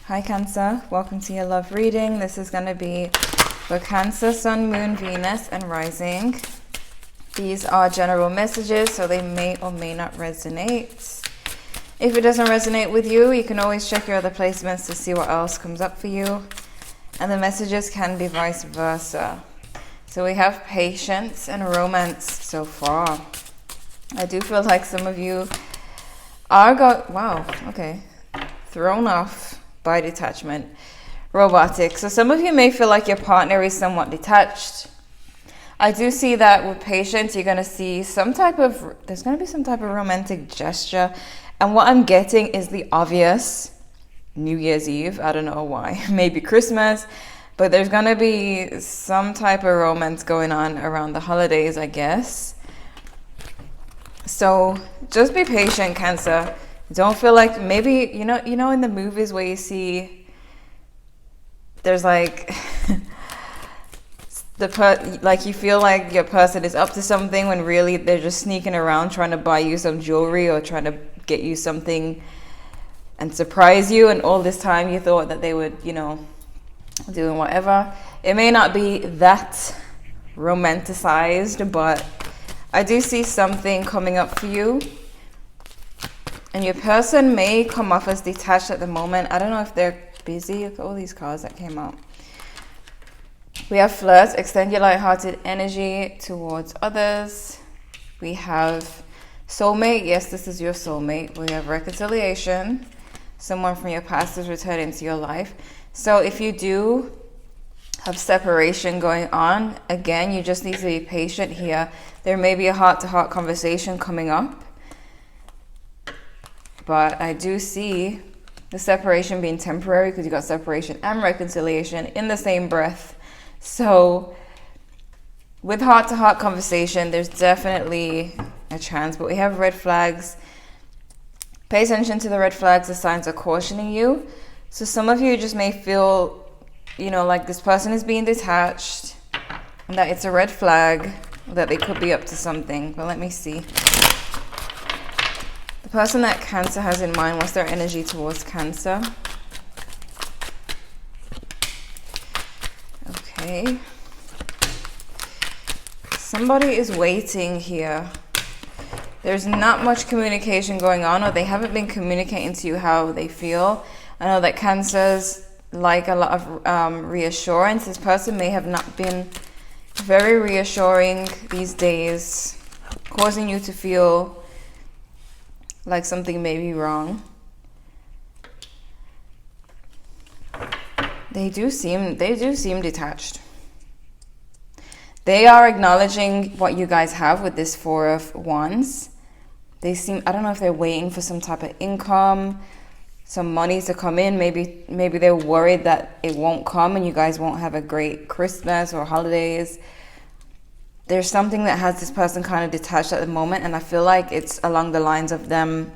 Hi Cancer, welcome to your love reading. This is going to be for Cancer, Sun, Moon, Venus, and Rising. These are general messages, so they may or may not resonate. If it doesn't resonate with you, you can always check your other placements to see what else comes up for you. And the messages can be vice versa. So we have patience and romance so far. I do feel like some of you are thrown off by detachment, robotic. So some of you may feel like your partner is somewhat detached. I do see that with patience, you're going to see there's going to be some type of romantic gesture. And what I'm getting is the obvious New Year's Eve. I don't know why, maybe Christmas, but there's going to be some type of romance going on around the holidays, I guess. So just be patient, Cancer. Don't feel like maybe, you know in the movies where you see there's like you feel like your person is up to something when really they're just sneaking around trying to buy you some jewelry or trying to get you something and surprise you, and all this time you thought that they would, doing whatever. It may not be that romanticized, but I do see something coming up for you. And your person may come off as detached at the moment. I don't know if they're busy. Look at all these cards that came out. We have flirt, extend your lighthearted energy towards others. We have soulmate. Yes, this is your soulmate. We have reconciliation. Someone from your past is returning to your life. So if you do have separation going on, again, you just need to be patient here. There may be a heart-to-heart conversation coming up. But I do see the separation being temporary because you got separation and reconciliation in the same breath. So with heart-to-heart conversation, there's definitely a chance. But we have red flags. Pay attention to the red flags. The signs are cautioning you. So some of you just may feel, like this person is being detached, and that it's a red flag, that they could be up to something. But let me see. The person that Cancer has in mind, what's their energy towards Cancer? Okay. Somebody is waiting here. There's not much communication going on, or they haven't been communicating to you how they feel. I know that Cancer's like a lot of reassurance. This person may have not been very reassuring these days, causing you to feel like something may be wrong. They do seem detached. They are acknowledging what you guys have with this Four of Wands. I don't know if they're waiting for some type of income, some money to come in. Maybe they're worried that it won't come and you guys won't have a great Christmas or holidays. There's something that has this person kind of detached at the moment, and I feel like it's along the lines of them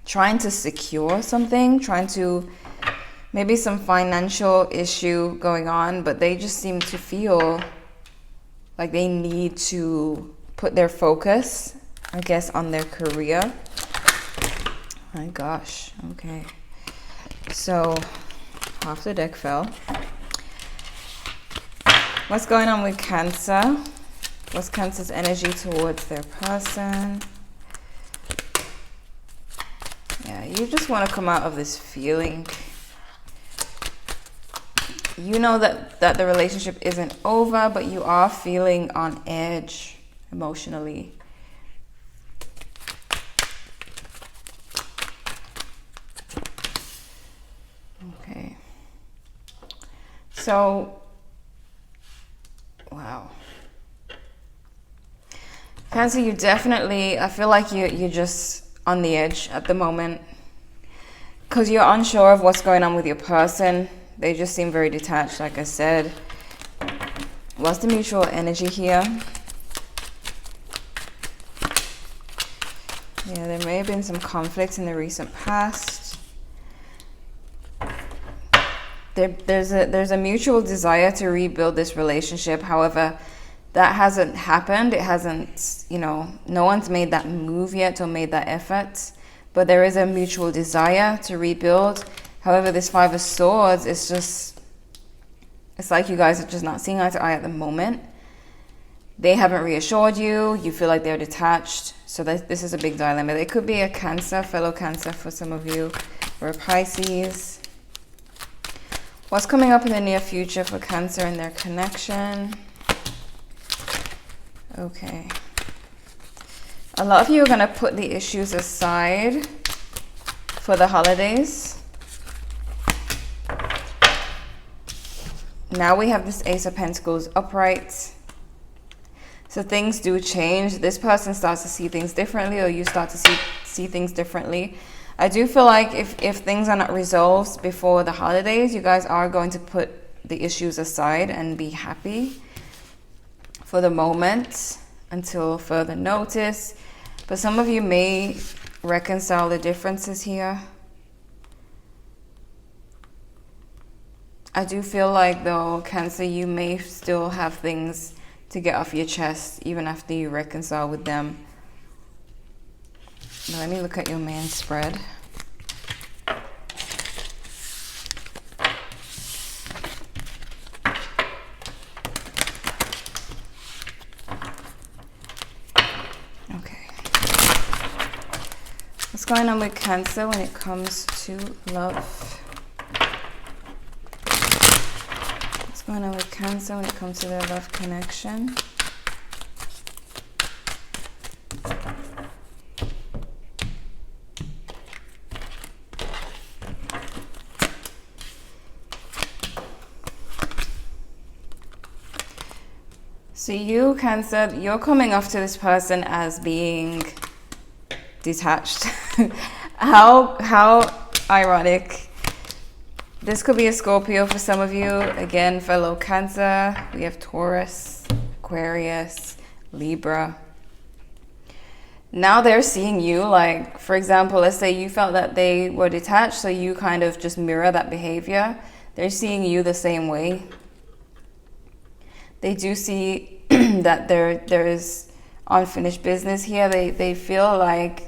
trying to secure something, maybe some financial issue going on, but they just seem to feel like they need to put their focus, I guess, on their career. My gosh, okay. So, half the deck fell. What's going on with Cancer? What's Cancer's energy towards their person? Yeah, you just want to come out of this feeling. You know that the relationship isn't over, but you are feeling on edge emotionally. Okay. So, wow. Cancer, I feel like you're just on the edge at the moment because you're unsure of what's going on with your person. They just seem very detached, like I said. What's the mutual energy here? Yeah, there may have been some conflicts in the recent past. There's a mutual desire to rebuild this relationship. However, that hasn't happened. It hasn't, no one's made that move yet or made that effort. But there is a mutual desire to rebuild. However, this Five of Swords is just, it's like you guys are just not seeing eye to eye at the moment. They haven't reassured you. You feel like they're detached. So this is a big dilemma. They could be a Cancer, fellow Cancer for some of you, or a Pisces. What's coming up in the near future for Cancer and their connection? Okay. A lot of you are going to put the issues aside for the holidays. Now we have this Ace of Pentacles upright. So things do change. This person starts to see things differently, or you start to see things differently. I do feel like if things are not resolved before the holidays, you guys are going to put the issues aside and be happy for the moment until further notice. But some of you may reconcile the differences here. I do feel like, though, Cancer, you may still have things to get off your chest even after you reconcile with them. Now, let me look at your main spread. Okay. What's going on with Cancer when it comes to love? What's going on with Cancer when it comes to their love connection? So you, Cancer, you're coming off to this person as being detached. How ironic. This could be a Scorpio for some of you. Again, fellow Cancer. We have Taurus, Aquarius, Libra. Now they're seeing you, like, for example, let's say you felt that they were detached, so you kind of just mirror that behavior. They're seeing you the same way. They do see that there is unfinished business here. They feel like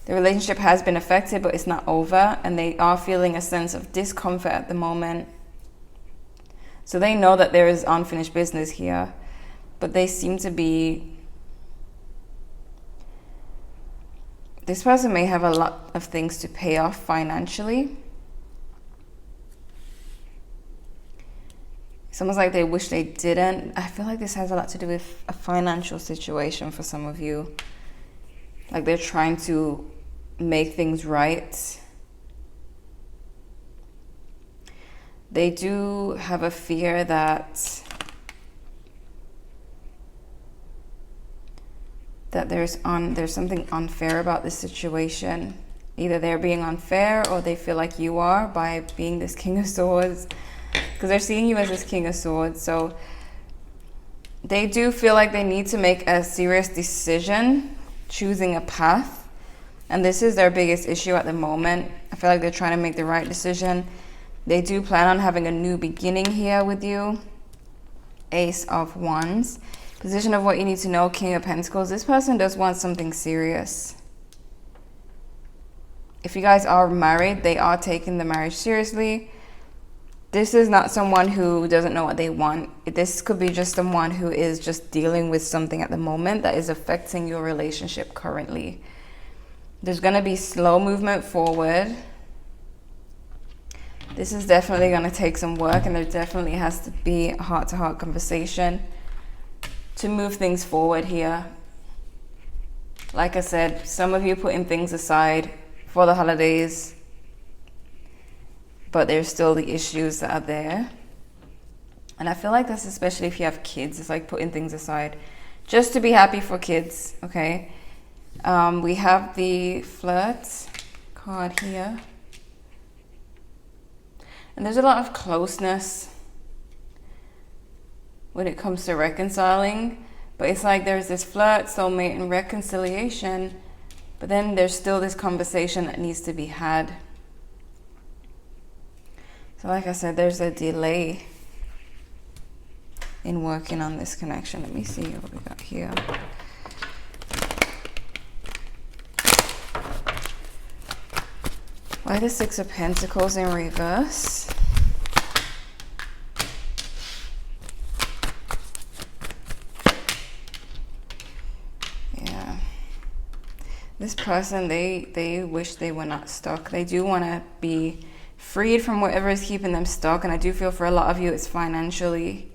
the relationship has been affected, but it's not over, and they are feeling a sense of discomfort at the moment. So they know that there is unfinished business here, but they seem to be... This person may have a lot of things to pay off financially. It's almost like they wish they didn't. I feel like this has a lot to do with a financial situation for some of you. Like they're trying to make things right. They do have a fear that there's something unfair about this situation. Either they're being unfair, or they feel like you are by being this King of Swords, because they're seeing you as this King of Swords. So they do feel like they need to make a serious decision, choosing a path. And this is their biggest issue at the moment. I feel like they're trying to make the right decision. They do plan on having a new beginning here with you. Ace of Wands. Position of what you need to know, King of Pentacles. This person does want something serious. If you guys are married, they are taking the marriage seriously. This is not someone who doesn't know what they want. This could be just someone who is just dealing with something at the moment that is affecting your relationship currently. There's going to be slow movement forward. This is definitely going to take some work, and there definitely has to be a heart-to-heart conversation to move things forward here. Like I said, some of you putting things aside for the holidays, but there's still the issues that are there. And I feel like that's especially if you have kids. It's like putting things aside just to be happy for kids, okay? We have the flirt card here. And there's a lot of closeness when it comes to reconciling. But it's like there's this flirt, soulmate, and reconciliation. But then there's still this conversation that needs to be had. So like I said, there's a delay in working on this connection. Let me see what we got here. Why the Six of Pentacles in reverse? Yeah. This person, they wish they were not stuck. They do want to be freed from whatever is keeping them stuck. And I do feel for a lot of you, it's financially,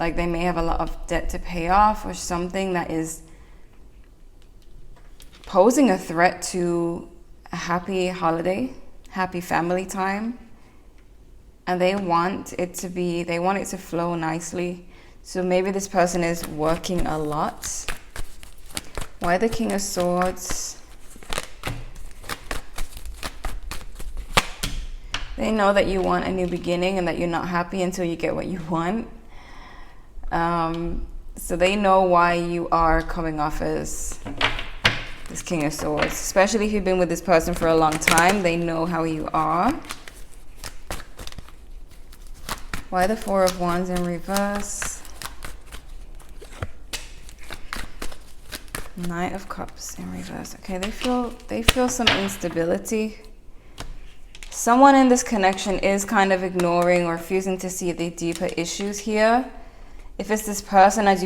like they may have a lot of debt to pay off or something that is posing a threat to a happy holiday, happy family time. And they want it to flow nicely. So maybe this person is working a lot. Why the King of Swords? They know that you want a new beginning and that you're not happy until you get what you want. So they know why you are coming off as this King of Swords. Especially if you've been with this person for a long time, they know how you are. Why the Four of Wands in reverse? Knight of Cups in reverse. Okay, they feel some instability. Someone in this connection is kind of ignoring or refusing to see the deeper issues here. If it's this person, I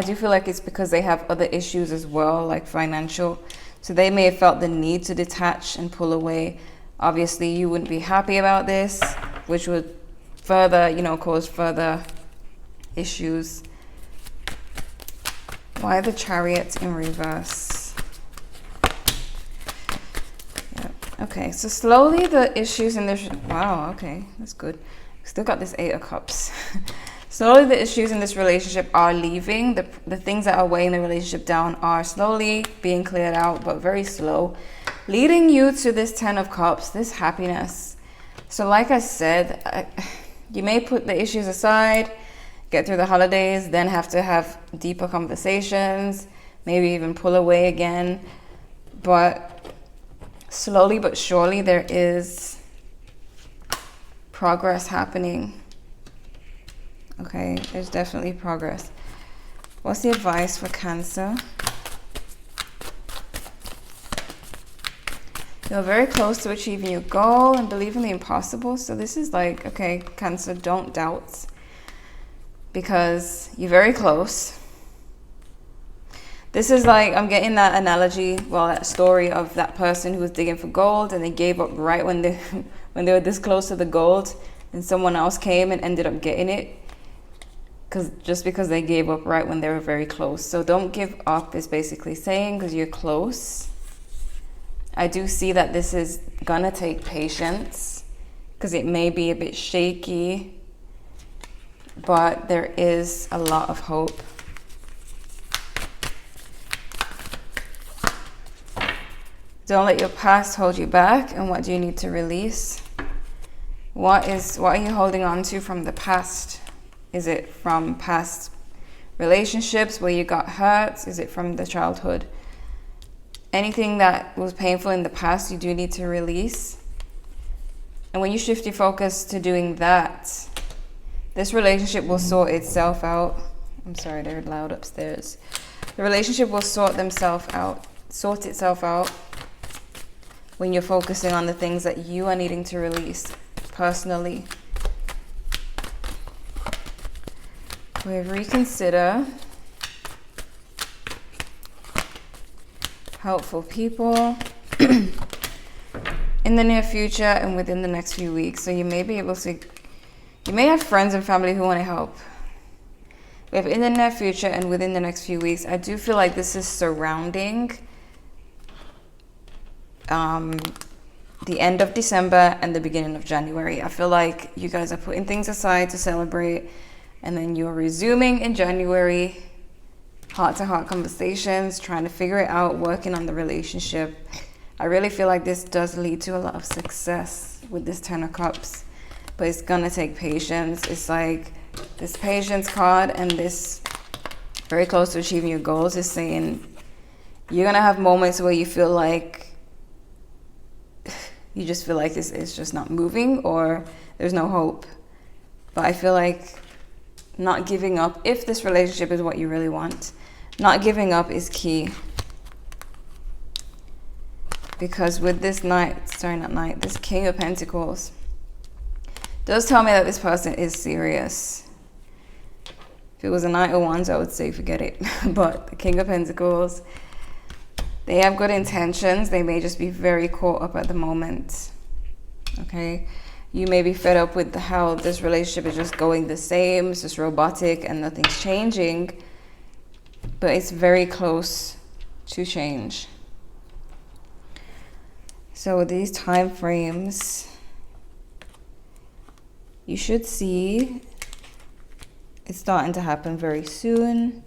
do feel like it's because they have other issues as well, like financial. So they may have felt the need to detach and pull away. Obviously, you wouldn't be happy about this, which would further, cause further issues. Why the Chariot in reverse? Yeah. Okay, so slowly the issues in this... Wow, okay, that's good. Still got this Eight of Cups. Slowly the issues in this relationship are leaving. The things that are weighing the relationship down are slowly being cleared out, but very slow. Leading you to this Ten of Cups, this happiness. So like I said, you may put the issues aside, get through the holidays, then have to have deeper conversations, maybe even pull away again. But slowly but surely there is progress happening. Okay, there's definitely progress. What's the advice for Cancer? You're very close to achieving your goal and believe in the impossible. So this is like, okay, Cancer, don't doubt, because you're very close. This is like, I'm getting that analogy, that story of that person who was digging for gold and they gave up right when they were this close to the gold, and someone else came and ended up getting it. Just because they gave up right when they were very close. So don't give up is basically saying, because you're close. I do see that this is gonna take patience, because it may be a bit shaky, but there is a lot of hope. Don't let your past hold you back. And what do you need to release? What are you holding on to from the past? Is it from past relationships where you got hurt? Is it from the childhood? Anything that was painful in the past, you do need to release. And when you shift your focus to doing that, this relationship will sort itself out. I'm sorry, they're loud upstairs. The relationship will sort itself out when you're focusing on the things that you are needing to release personally. We reconsider. Helpful people in the near future and within the next few weeks. So you may have friends and family who want to help. We have in the near future and within the next few weeks. I do feel like this is surrounding the end of December and the beginning of January. I feel like you guys are putting things aside to celebrate, and then you're resuming in January, heart-to-heart conversations, trying to figure it out, working on the relationship. I really feel like this does lead to a lot of success with this Ten of Cups, but it's gonna take patience. It's like this patience card and this very close to achieving your goals is saying you're gonna have moments where you feel like it's just not moving, or there's no hope. But I feel like not giving up, if this relationship is what you really want, not giving up is key. because with this this King of Pentacles does tell me that this person is serious. If it was a Knight of Wands, I would say forget it. But the King of Pentacles, they have good intentions. They may just be very caught up at the moment. Okay? You may be fed up with how this relationship is just going the same. It's just robotic and nothing's changing. But it's very close to change. So with these time frames, you should see it's starting to happen very soon.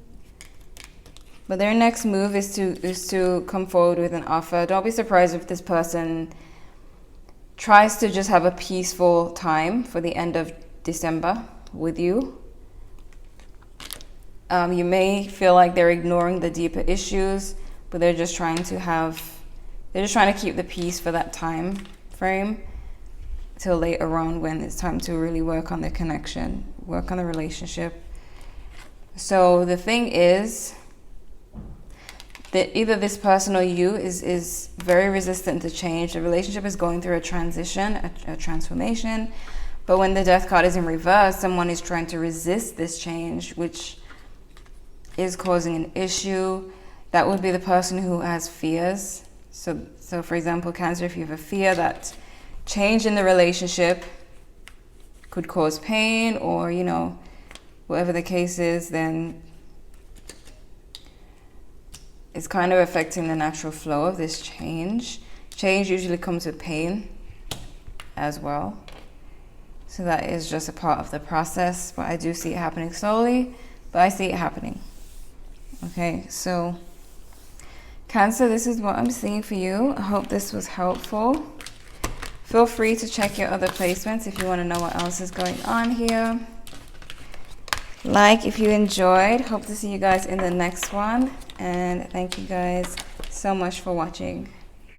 But their next move is to come forward with an offer. Don't be surprised if this person tries to just have a peaceful time for the end of December with you. You may feel like they're ignoring the deeper issues, but they're just trying to keep the peace for that time frame till later on, when it's time to really work on the connection, work on the relationship. So the thing is that either this person or you is very resistant to change. The relationship is going through a transition, a transformation. But when the Death card is in reverse, someone is trying to resist this change, which is causing an issue. That would be the person who has fears. So for example, Cancer, if you have a fear that change in the relationship could cause pain, or, you know, whatever the case is, then it's kind of affecting the natural flow of this change. Change usually comes with pain as well. So that is just a part of the process. But I do see it happening slowly, but I see it happening. Okay, so Cancer, this is what I'm seeing for you. I hope this was helpful. Feel free to check your other placements if you want to know what else is going on here. Like if you enjoyed. Hope to see you guys in the next one. And thank you guys so much for watching.